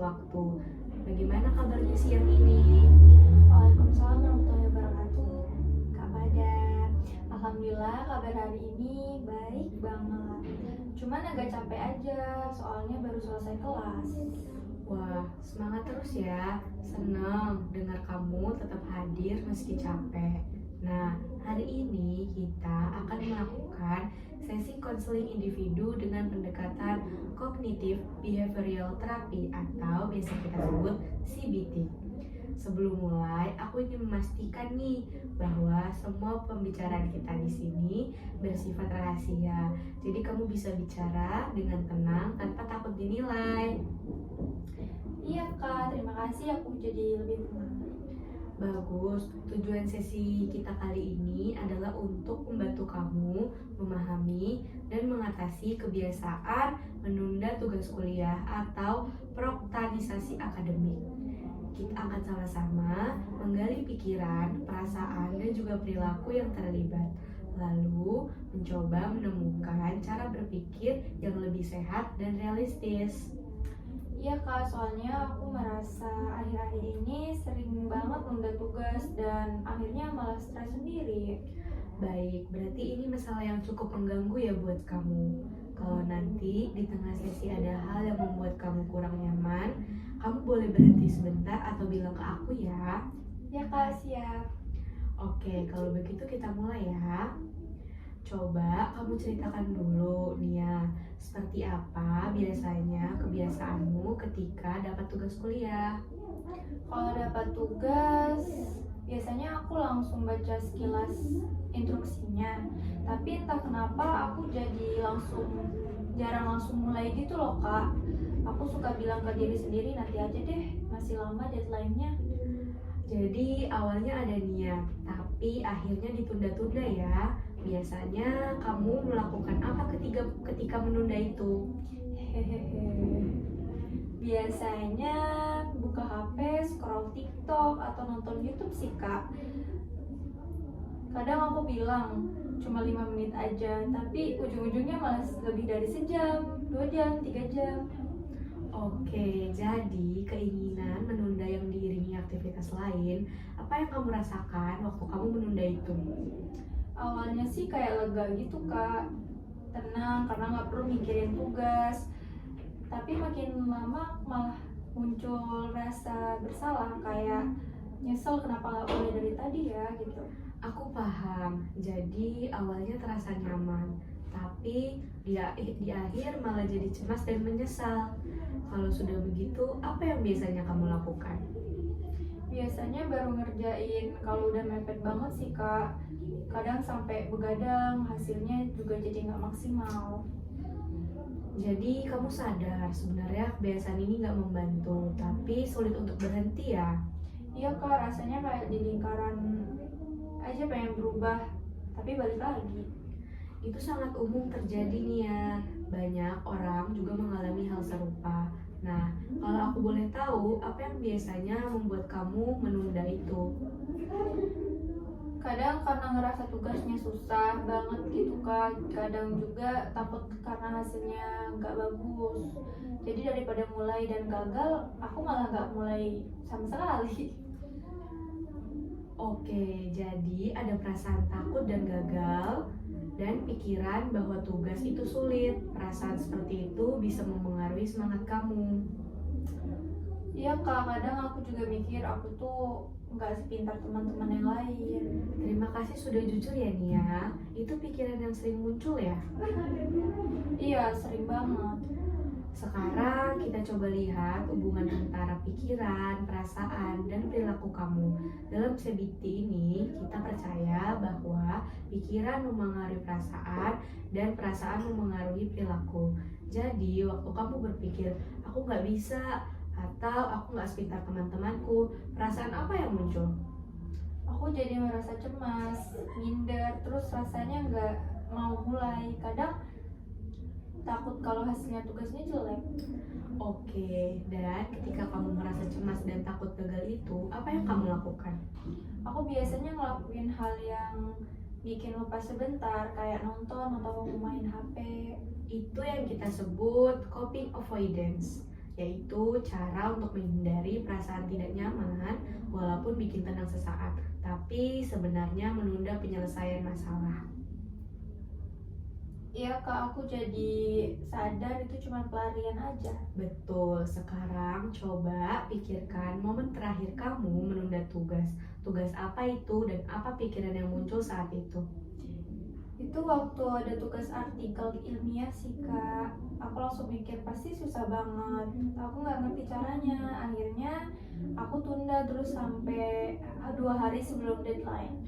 waktu. Bagaimana kabarnya siang ini? Waalaikumsalam warahmatullahi wabarakatuh. Kak Badar, alhamdulillah kabar hari ini baik banget. Cuman agak capek aja, soalnya baru selesai kelas. Wah, semangat terus ya. Senang dengar kamu tetap hadir meski capek. Nah, hari ini kita akan melakukan sesi konseling individu dengan pendekatan Cognitive Behavioral Therapy atau biasa kita sebut CBT. Sebelum mulai, aku ingin memastikan nih bahwa semua pembicaraan kita di sini bersifat rahasia. Jadi kamu bisa bicara dengan tenang tanpa takut dinilai. Iya Kak, terima kasih, aku jadi lebih tenang. Bagus, tujuan sesi kita kali ini adalah untuk membantu kamu memahami dan mengatasi kebiasaan menunda tugas kuliah atau prokrastinasi akademik. Kita akan sama-sama menggali pikiran, perasaan, dan juga perilaku yang terlibat. Lalu mencoba menemukan cara berpikir yang lebih sehat dan realistis. Iya Kak, soalnya aku merasa akhir-akhir ini sering banget nunda tugas dan akhirnya malah stres sendiri. Baik, berarti ini masalah yang cukup mengganggu ya buat kamu. Kalau nanti di tengah sesi ada hal yang membuat kamu kurang nyaman, kamu boleh berhenti sebentar atau bilang ke aku ya. Ya Kak, siap. Oke, kalau begitu kita mulai ya. Coba kamu ceritakan dulu Nia, seperti apa biasanya kebiasaanmu ketika dapat tugas kuliah? Kalau dapat tugas, biasanya aku langsung baca sekilas instruksinya. Tapi entah kenapa aku jadi jarang langsung mulai gitu loh Kak. Aku suka bilang ke diri sendiri nanti aja deh, masih lama deadline-nya. Jadi awalnya ada niat, tapi akhirnya ditunda-tunda ya. Biasanya kamu melakukan apa ketika menunda itu? Hehehe. Biasanya buka HP, scroll TikTok atau nonton YouTube sih Kak. Kadang aku bilang cuma 5 menit aja, tapi ujung-ujungnya malah lebih dari sejam, 2 jam, 3 jam. Oke, jadi keinginan menunda yang diiringi aktivitas lain, apa yang kamu rasakan waktu kamu menunda itu? Awalnya sih kayak lega gitu Kak, tenang karena nggak perlu mikirin tugas. Tapi makin lama malah muncul rasa bersalah, kayak nyesel kenapa nggak mulai dari tadi ya gitu. Aku paham, jadi awalnya terasa nyaman, tapi di akhir malah jadi cemas dan menyesal. Kalau sudah begitu, apa yang biasanya kamu lakukan? Biasanya baru ngerjain kalau udah mepet banget sih Kak. Kadang sampai begadang, hasilnya juga jadi nggak maksimal. Jadi kamu sadar sebenarnya kebiasaan ini nggak membantu, tapi sulit untuk berhenti ya. Iya Kak, rasanya kayak di lingkaran aja pengen berubah, tapi balik lagi. Itu sangat umum terjadi nih ya. Banyak orang juga mengalami hal serupa. Nah, kalau aku boleh tahu, apa yang biasanya membuat kamu menunda itu? Kadang karena ngerasa tugasnya susah banget gitu Kak. Kadang juga takut karena hasilnya nggak bagus. Jadi daripada mulai dan gagal, aku malah nggak mulai sama sekali. Oke, jadi ada perasaan takut dan gagal, dan pikiran bahwa tugas itu sulit. Perasaan seperti itu bisa memengaruhi semangat kamu. Iya Kak, kadang aku juga mikir aku tuh nggak sepintar teman-teman yang lain. Terima kasih sudah jujur ya Nia. Itu pikiran yang sering muncul ya. Iya, sering banget. Sekarang kita coba lihat hubungan antara pikiran, perasaan, dan perilaku kamu. Dalam CBT ini, kita percaya bahwa pikiran memengaruhi perasaan dan perasaan memengaruhi perilaku. Jadi, waktu kamu berpikir, aku nggak bisa, atau aku nggak sepintar teman-temanku, perasaan apa yang muncul? Aku jadi merasa cemas, minder, terus rasanya nggak mau mulai. Kadang takut kalau hasilnya tugasnya jelek. Oke, dan ketika kamu merasa cemas dan takut gagal itu, apa yang kamu lakukan? Aku biasanya ngelakuin hal yang bikin lupa sebentar, kayak nonton atau main HP. Itu yang kita sebut coping avoidance. yaitu cara untuk menghindari perasaan tidak nyaman walaupun bikin tenang sesaat, tapi sebenarnya menunda penyelesaian masalah. Iya kak, aku jadi sadar itu cuma pelarian aja. Betul, sekarang coba pikirkan momen terakhir kamu menunda tugas. Tugas apa itu dan apa pikiran yang muncul saat itu? Itu waktu ada tugas artikel ilmiah sih kak. Aku langsung mikir pasti susah banget. Aku nggak ngerti caranya. Akhirnya aku tunda terus sampai 2 hari sebelum deadline.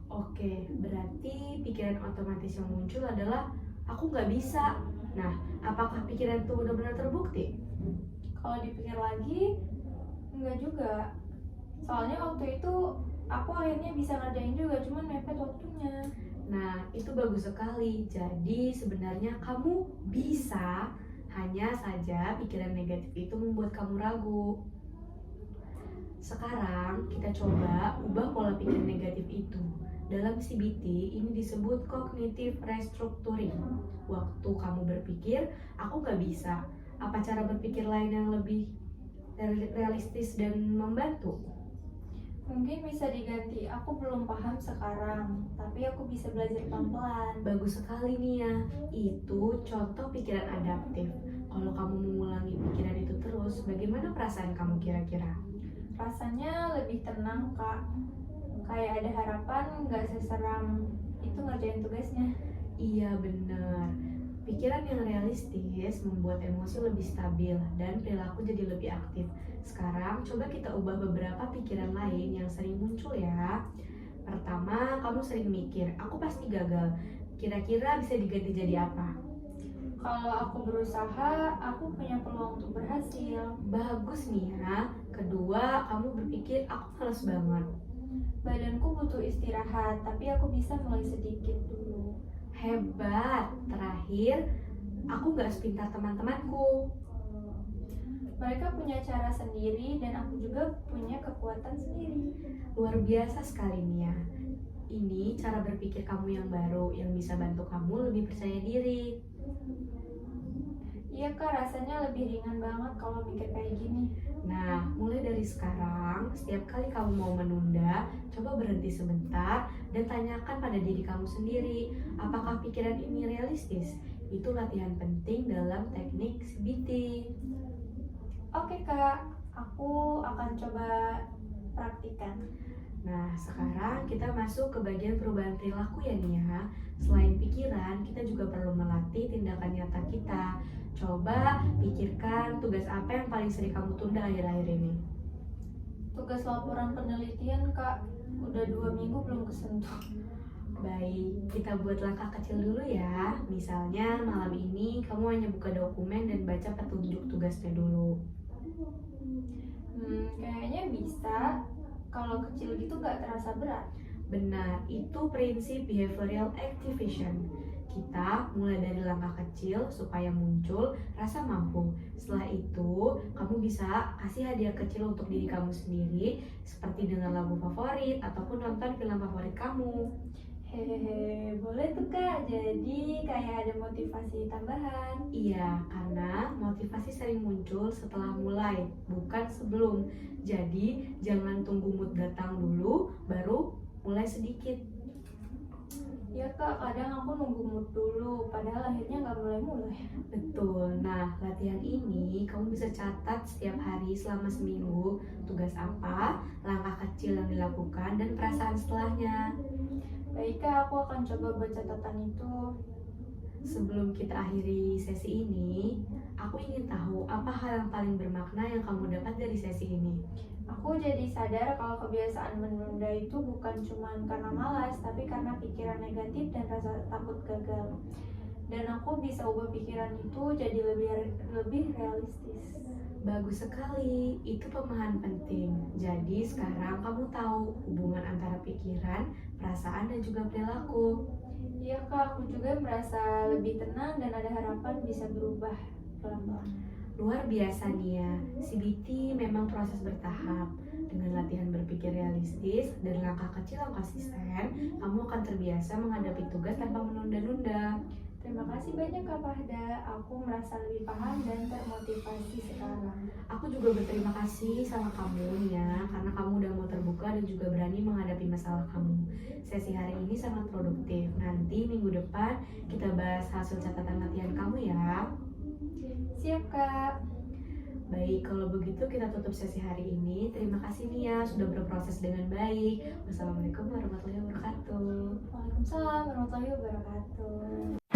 Oke, berarti pikiran otomatis yang muncul adalah aku nggak bisa. Nah, apakah pikiran itu benar-benar terbukti? Kalau dipikir lagi, enggak juga. Soalnya waktu itu aku akhirnya bisa ngerjain juga, cuman mepet waktunya. Nah, itu bagus sekali. Jadi sebenarnya kamu bisa, hanya saja pikiran negatif itu membuat kamu ragu. Sekarang kita coba ubah pola pikir negatif itu. Dalam CBT ini disebut cognitive restructuring. Waktu kamu berpikir, aku nggak bisa. Apa cara berpikir lain yang lebih realistis dan membantu? Mungkin bisa diganti, aku belum paham sekarang, tapi aku bisa belajar pelan-pelan. Bagus sekali nih ya. Itu contoh pikiran adaptif. Kalau kamu mengulangi pikiran itu terus, bagaimana perasaan kamu kira-kira? Rasanya lebih tenang kak. Kayak ada harapan, nggak seseram itu ngerjain tugasnya. Iya benar. Pikiran yang realistis membuat emosi lebih stabil dan perilaku jadi lebih aktif. Sekarang coba kita ubah beberapa pikiran lain yang sering muncul ya. Pertama, kamu sering mikir, aku pasti gagal. Kira-kira bisa diganti jadi apa? Kalau aku berusaha, aku punya peluang untuk berhasil. Bagus nih ya. Kedua, kamu berpikir, aku males banget. Badanku butuh istirahat, tapi aku bisa mulai sedikit dulu. Hebat. Terakhir, aku gak sepintar teman-temanku. Mereka punya cara sendiri dan aku juga punya kekuatan sendiri. Luar biasa sekali nih ya. Ini cara berpikir kamu yang baru yang bisa bantu kamu lebih percaya diri. Iya kak, rasanya lebih ringan banget kalau mikir kayak gini. Nah, mulai dari sekarang, setiap kali kamu mau menunda, coba berhenti sebentar dan tanyakan pada diri kamu sendiri, apakah pikiran ini realistis? Itu latihan penting dalam teknik CBT. Oke kak, aku akan coba praktikan. Nah, sekarang kita masuk ke bagian perubahan perilaku ya nih ya. Selain pikiran, kita juga perlu melatih tindakan nyata kita. Coba pikirkan tugas apa yang paling sering kamu tunda akhir-akhir ini. Tugas laporan penelitian kak, udah 2 minggu belum kesentuh. Baik, kita buat langkah kecil dulu ya. Misalnya malam ini kamu hanya buka dokumen dan baca petunjuk tugasnya dulu. Kayaknya bisa. Kalau kecil gitu gak terasa berat. Benar, itu prinsip behavioral activation. Kita mulai dari langkah kecil supaya muncul rasa mampu. Setelah itu, kamu bisa kasih hadiah kecil untuk diri kamu sendiri, seperti dengan lagu favorit ataupun nonton film favorit kamu. Hehehe, boleh tuh kak. Jadi kayak ada motivasi tambahan. Iya, karena motivasi sering muncul setelah mulai, bukan sebelum. Jadi, jangan tunggu mood datang dulu, baru mulai sedikit. Ya kak, kadang aku nunggu mood dulu, padahal akhirnya gak mulai-mulai. Betul. Nah, latihan ini kamu bisa catat setiap hari selama seminggu. Tugas apa, langkah kecil yang dilakukan, dan perasaan setelahnya. Baik kak, aku akan coba buat catatan itu. Sebelum kita akhiri sesi ini, aku ingin tahu apa hal yang paling bermakna yang kamu dapat dari sesi ini. Aku jadi sadar kalau kebiasaan menunda itu bukan cuma karena malas, tapi karena pikiran negatif dan rasa takut gagal. Dan aku bisa ubah pikiran itu jadi lebih realistis. Bagus sekali, itu pemahaman penting. Jadi sekarang kamu tahu hubungan antara pikiran, perasaan, dan juga perilaku. Iya kak, aku juga merasa lebih tenang dan ada harapan bisa berubah pelan-pelan. Luar biasa nih ya, CBT memang proses bertahap. Dengan latihan berpikir realistis dan langkah kecil yang konsisten, kamu akan terbiasa menghadapi tugas tanpa menunda-nunda. Terima kasih banyak Kak Fahda, aku merasa lebih paham dan termotivasi sekarang. Aku juga berterima kasih sama kamu ya, karena kamu udah mau terbuka dan juga berani menghadapi masalah kamu. Sesi hari ini sangat produktif. Nanti minggu depan kita bahas hasil catatan latihan kamu ya. Siap Kak. Baik, kalau begitu kita tutup sesi hari ini. Terima kasih Nia sudah berproses dengan baik. Wassalamualaikum warahmatullahi wabarakatuh. Waalaikumsalam warahmatullahi wabarakatuh.